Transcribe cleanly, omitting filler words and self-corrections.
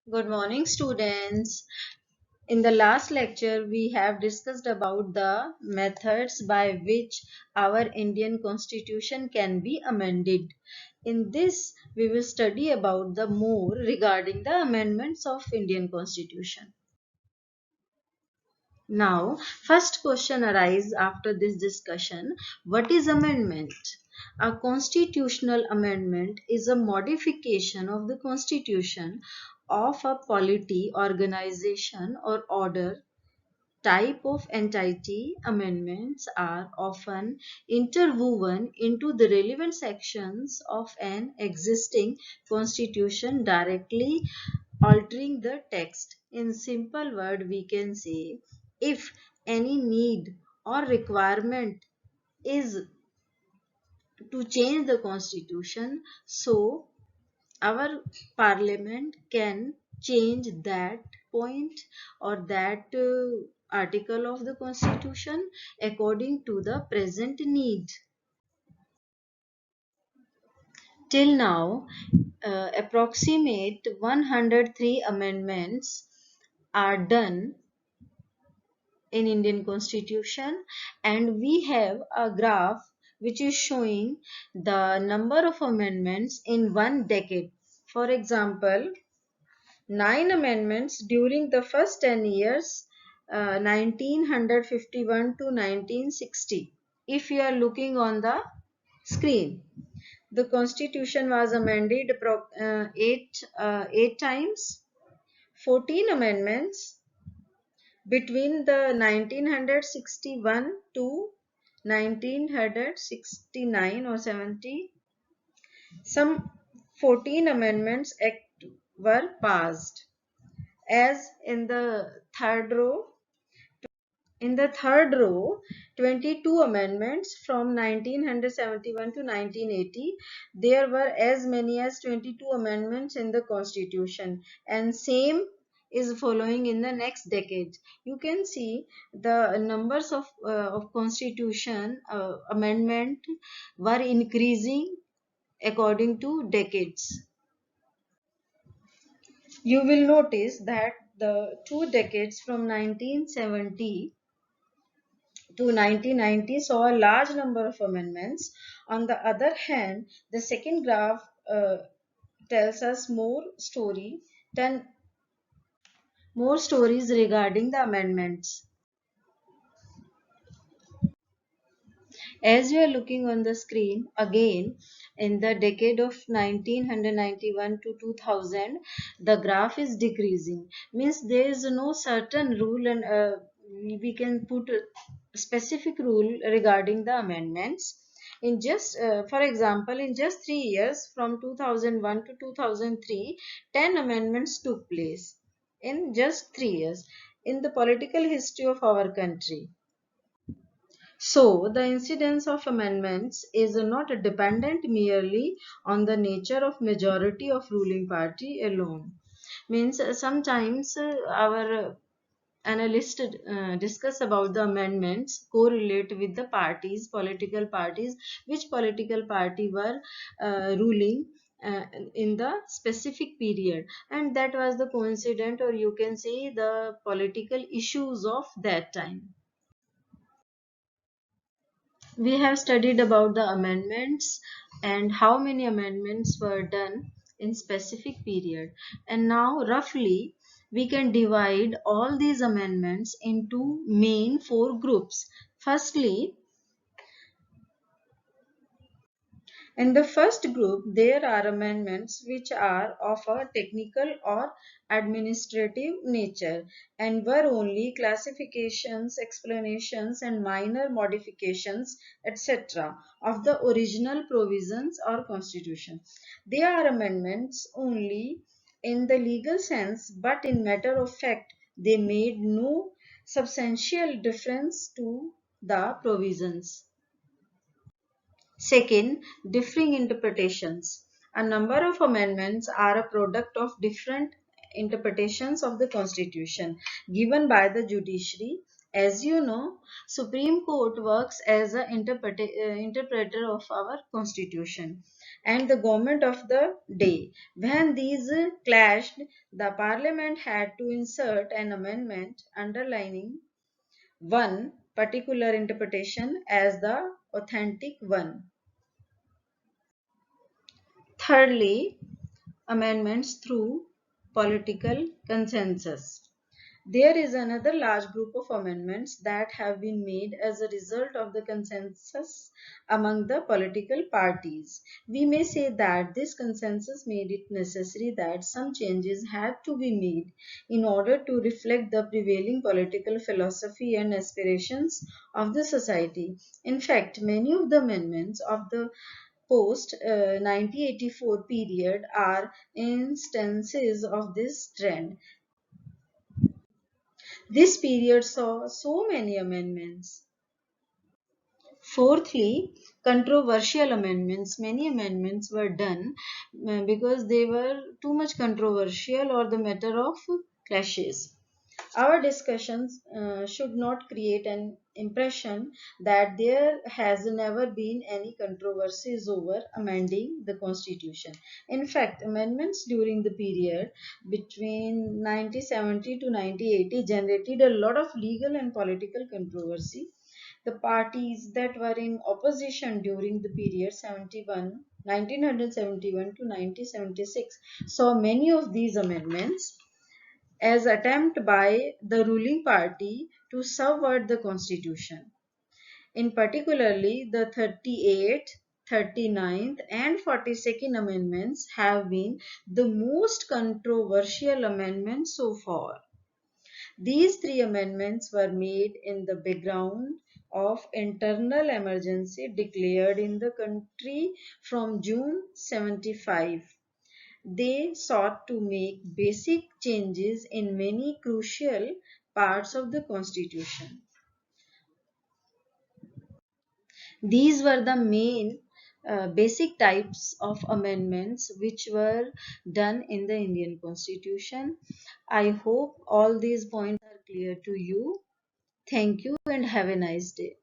Good morning, students. In the last lecture, we have discussed about the methods by which our Indian Constitution can be amended. In this, we will study about the more regarding the amendments of Indian Constitution. Now, first question arises after this discussion. What is amendment? A constitutional amendment is a modification of the constitution of a polity, organization or order type of entity. Amendments are often interwoven into the relevant sections of an existing constitution, directly altering the text. In simple word, we can say if any need or requirement is to change the constitution, so our parliament can change that point or that article of the constitution according to the present need. Till now, approximate 103 amendments are done in Indian constitution, and we have a graph which is showing the number of amendments in one decade. For example, 9 amendments during the first 10 years, 1951 to 1960. If you are looking on the screen, the constitution was amended eight times. 14 amendments between the 1961 to 1969 or 70. Some 14 amendments act were passed. As in the third row, 22 amendments from 1971 to 1980. There were as many as 22 amendments in the constitution, and same is following in the next decade. You can see the numbers of constitution amendment were increasing according to decades. You will notice that the 2 decades from 1970 to 1990 saw a large number of amendments. On the other hand, the second graph tells us more stories regarding the amendments. As you are looking on the screen, again in the decade of 1991 to 2000, the graph is decreasing. Means there is no certain rule, and we can put a specific rule regarding the amendments. In just, for example, in just 3 years from 2001 to 2003, 10 amendments took place in just 3 years in the political history of our country. So, the incidence of amendments is not dependent merely on the nature of majority of ruling party alone. Means sometimes our analysts discuss about the amendments correlate with the parties, political parties, which political party were ruling in the specific period, and that was the coincident, or you can say the political issues of that time. We have studied about the amendments and how many amendments were done in specific period, and now roughly we can divide all these amendments into main four groups. Firstly, in the first group, there are amendments which are of a technical or administrative nature and were only classifications, explanations, and minor modifications, etc., of the original provisions or constitution. They are amendments only in the legal sense, but in matter of fact, they made no substantial difference to the provisions. Second, differing interpretations. A number of amendments are a product of different interpretations of the Constitution given by the judiciary. As you know, Supreme Court works as an interpreter of our Constitution, and the government of the day. When these clashed, the parliament had to insert an amendment underlining one particular interpretation as the authentic one. Thirdly, amendments through political consensus. There is another large group of amendments that have been made as a result of the consensus among the political parties. We may say that this consensus made it necessary that some changes had to be made in order to reflect the prevailing political philosophy and aspirations of the society. In fact, many of the amendments of the post 1984 period are instances of this trend. This period saw so many amendments. Fourthly, controversial amendments. Many amendments were done because they were too much controversial or the matter of clashes. Our discussions should not create an impression that there has never been any controversies over amending the constitution. In fact, amendments during the period between 1970 to 1980 generated a lot of legal and political controversy. The parties that were in opposition during the period 1971 to 1976 saw many of these amendments as attempt by the ruling party to subvert the constitution. In particularly, the 38th, 39th and 42nd amendments have been the most controversial amendments so far. These three amendments were made in the background of internal emergency declared in the country from June 75. They sought to make basic changes in many crucial parts of the Constitution. These were the main basic types of amendments which were done in the Indian Constitution. I hope all these points are clear to you. Thank you and have a nice day.